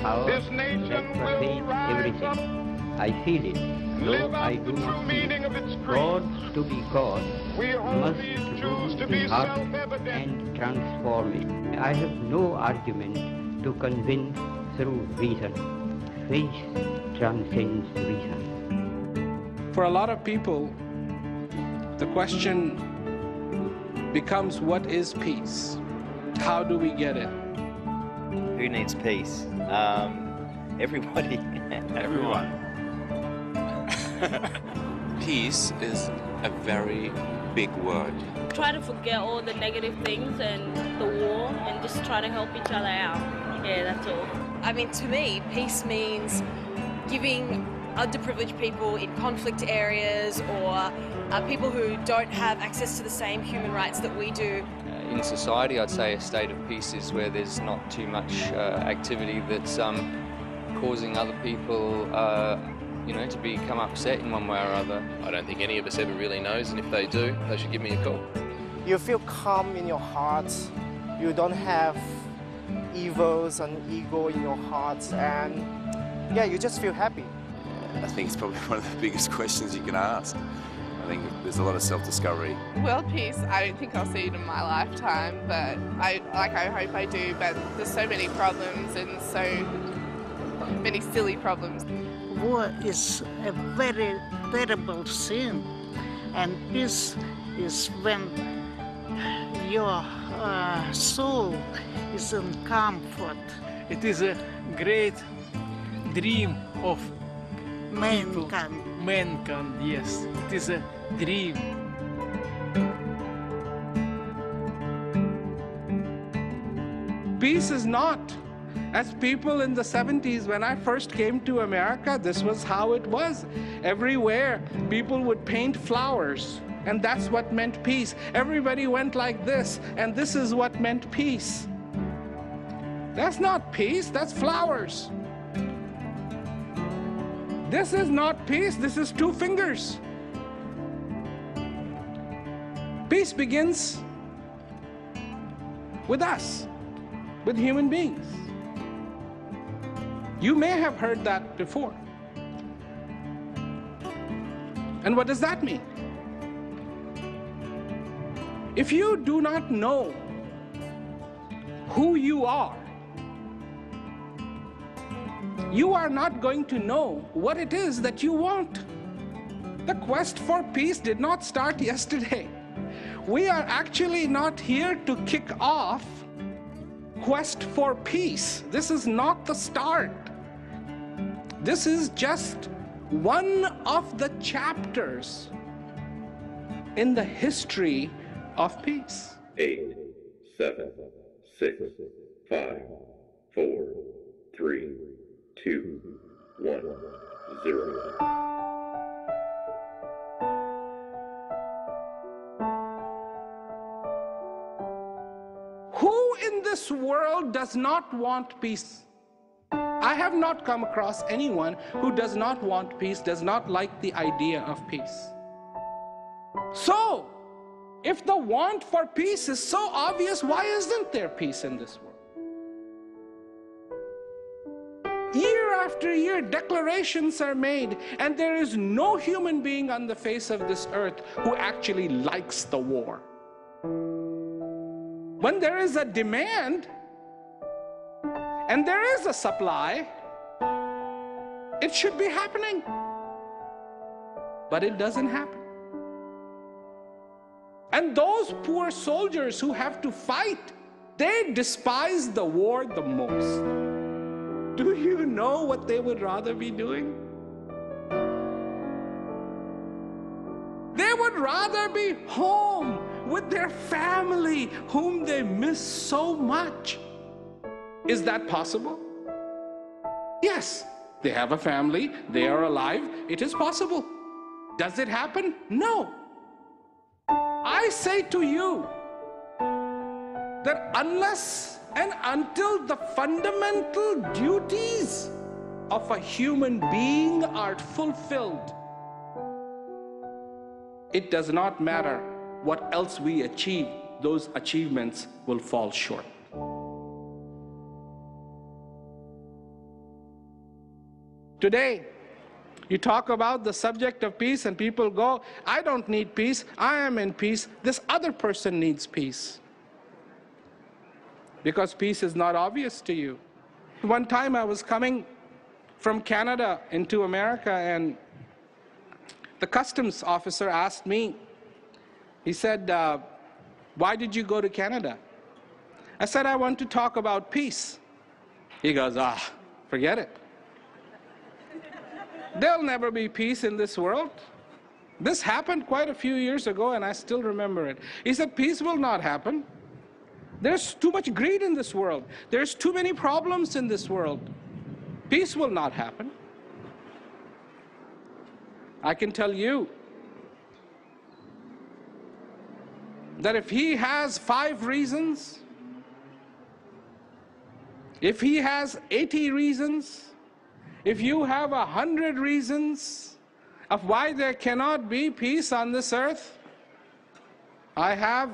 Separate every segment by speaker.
Speaker 1: power that pervades everything. I feel it, though I do not see it. God, to be God, must rule the heart and transform it. I have no argument to convince through reason. Faith transcends reason.
Speaker 2: For a lot of people, the question becomes, what is peace? How do we get it?
Speaker 3: Who needs peace? Everybody.
Speaker 4: Everyone. Peace is a very big word.
Speaker 5: Try to forget all the negative things and the war and just try to help each other out. Yeah, that's all.
Speaker 6: I mean, to me, peace means giving underprivileged people in conflict areas or people who don't have access to the same human rights that we do.
Speaker 7: In society, I'd say a state of peace is where there's not too much activity that's causing other people to become upset in one way or other.
Speaker 8: I don't think any of us ever really knows, and if they do, they should give me a call.
Speaker 9: You feel calm in your heart. You don't have evils and ego in your heart, and yeah, you just feel happy.
Speaker 10: I think it's probably one of the biggest questions you can ask. I think there's a lot of self-discovery.
Speaker 11: World peace, I don't think I'll see it in my lifetime, but I hope I do. But there's so many problems and so many silly problems.
Speaker 12: War is a very terrible sin, and peace is when your soul is in comfort.
Speaker 13: It is a great dream of
Speaker 12: mankind.
Speaker 13: Mankind, yes. It is a dream.
Speaker 2: Peace is not. As people in the 70s, when I first came to America, this was how it was. Everywhere, people would paint flowers, and that's what meant peace. Everybody went like this, and this is what meant peace. That's not peace, that's flowers. This is not peace, this is two fingers. Peace begins with us, with human beings. You may have heard that before. And what does that mean? If you do not know who you are not going to know what it is that you want. The quest for peace did not start yesterday. We are actually not here to kick off quest for peace. This is not the start. This is just one of the chapters in the history of peace.
Speaker 14: 8, 7, 6, 5, 4, 3, 2, 1, 0.
Speaker 2: Who in this world does not want peace? I have not come across anyone who does not want peace, does not like the idea of peace. So, if the want for peace is so obvious, why isn't there peace in this world? Year after year, declarations are made, and there is no human being on the face of this earth who actually likes the war. When there is a demand, and there is a supply, it should be happening. But it doesn't happen. And those poor soldiers who have to fight, they despise the war the most. Do you know what they would rather be doing? They would rather be home with their family whom they miss so much. Is that possible? Yes, they have a family, they are alive, it is possible. Does it happen? No. I say to you that unless and until the fundamental duties of a human being are fulfilled, it does not matter what else we achieve, those achievements will fall short. Today, you talk about the subject of peace and people go, I don't need peace, I am in peace, this other person needs peace. Because peace is not obvious to you. One time I was coming from Canada into America, and the customs officer asked me, he said, why did you go to Canada? I said, I want to talk about peace. He goes, forget it. There'll never be peace in this world. This happened quite a few years ago, and I still remember it. He said, peace will not happen. There's too much greed in this world. There's too many problems in this world. Peace will not happen. I can tell you that if he has 5 reasons, if he has 80 reasons, if you have 100 reasons of why there cannot be peace on this earth, I have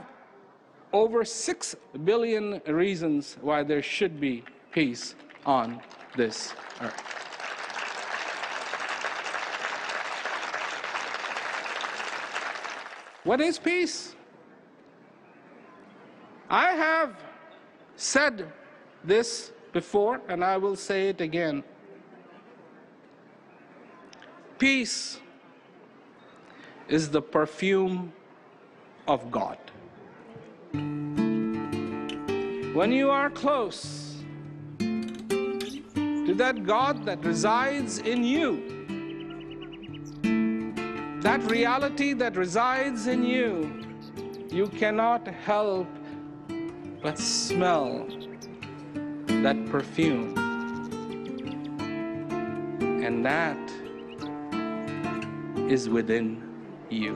Speaker 2: over 6 billion reasons why there should be peace on this earth. What is peace? I have said this before, and I will say it again. Peace is the perfume of God. When you are close to that God that resides in you, that reality that resides in you, you cannot help but smell that perfume. And that is within you.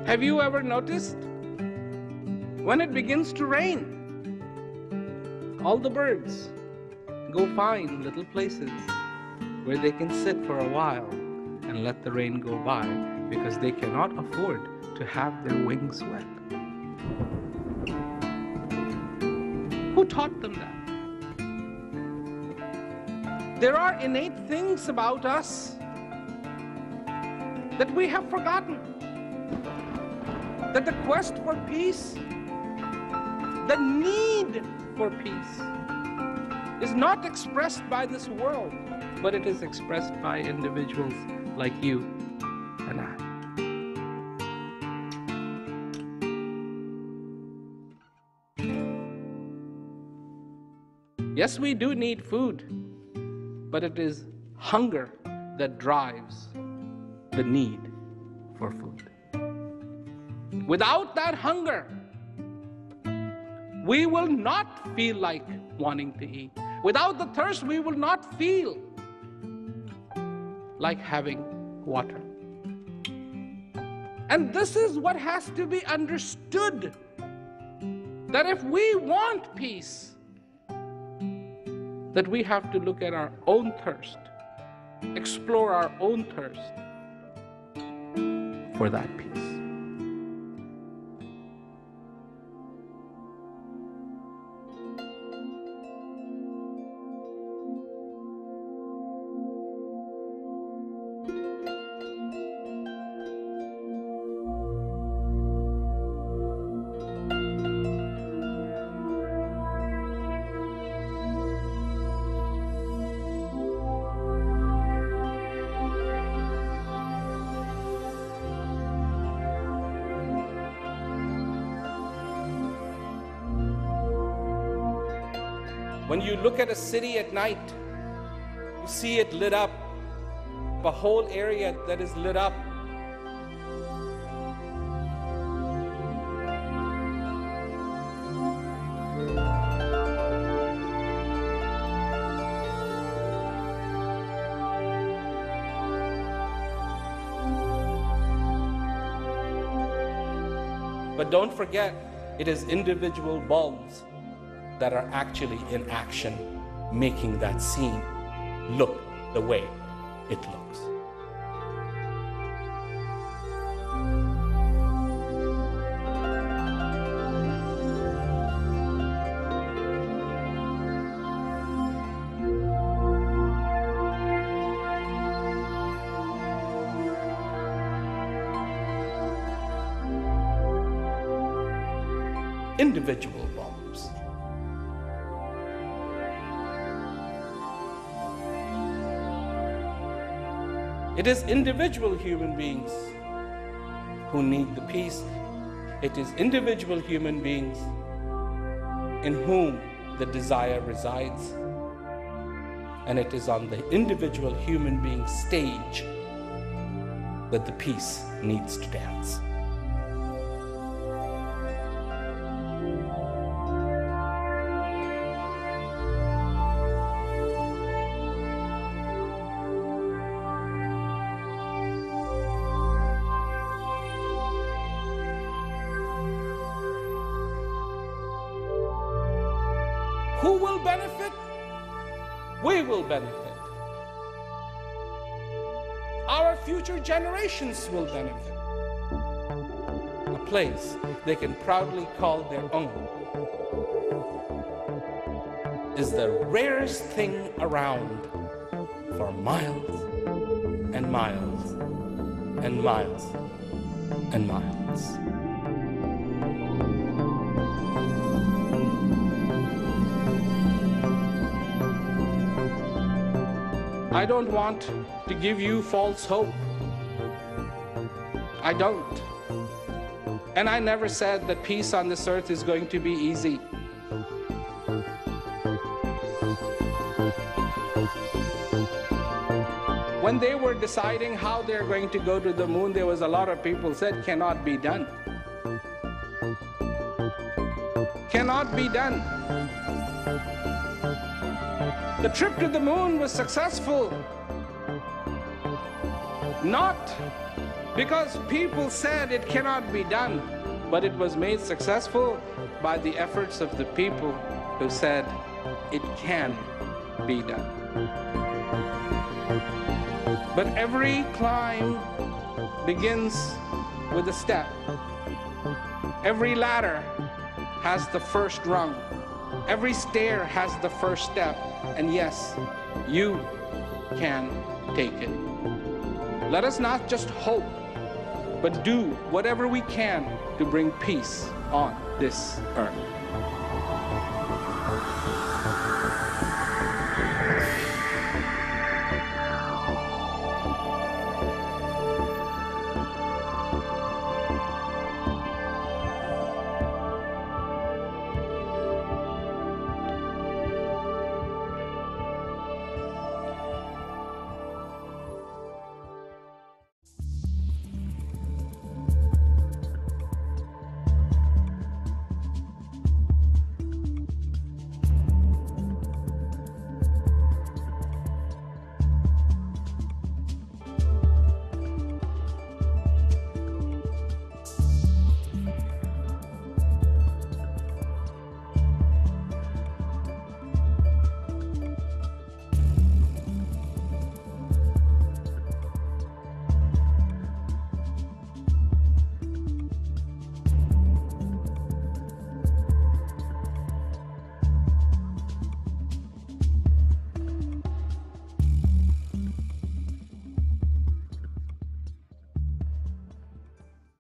Speaker 2: Have you ever noticed when it begins to rain, all the birds go find little places where they can sit for a while and let the rain go by because they cannot afford to have their wings wet? Who taught them that? There are innate things about us that we have forgotten. That the quest for peace, the need for peace, is not expressed by this world, but it is expressed by individuals like you and I. Yes, we do need food, but it is hunger that drives the need for food. Without that hunger, we will not feel like wanting to eat. Without the thirst, we will not feel like having water. And this is what has to be understood, that if we want peace, that we have to look at our own thirst, explore our own thirst for that peace. When you look at a city at night, you see it lit up, a whole area that is lit up. But don't forget, it is individual bulbs that are actually in action, making that scene look the way it looks. Individual bombs. It is individual human beings who need the peace. It is individual human beings in whom the desire resides. And it is on the individual human being stage that the peace needs to dance. Who will benefit? We will benefit. Our future generations will benefit. A place they can proudly call their own is the rarest thing around for miles and miles and miles and miles. I don't want to give you false hope. I don't. And I never said that peace on this earth is going to be easy. When they were deciding how they're going to go to the moon, there was a lot of people said cannot be done. Cannot be done. The trip to the moon was successful, not because people said it cannot be done, but it was made successful by the efforts of the people who said it can be done. But every climb begins with a step. Every ladder has the first rung. Every stair has the first step. And yes, you can take it. Let us not just hope, but do whatever we can to bring peace on this earth.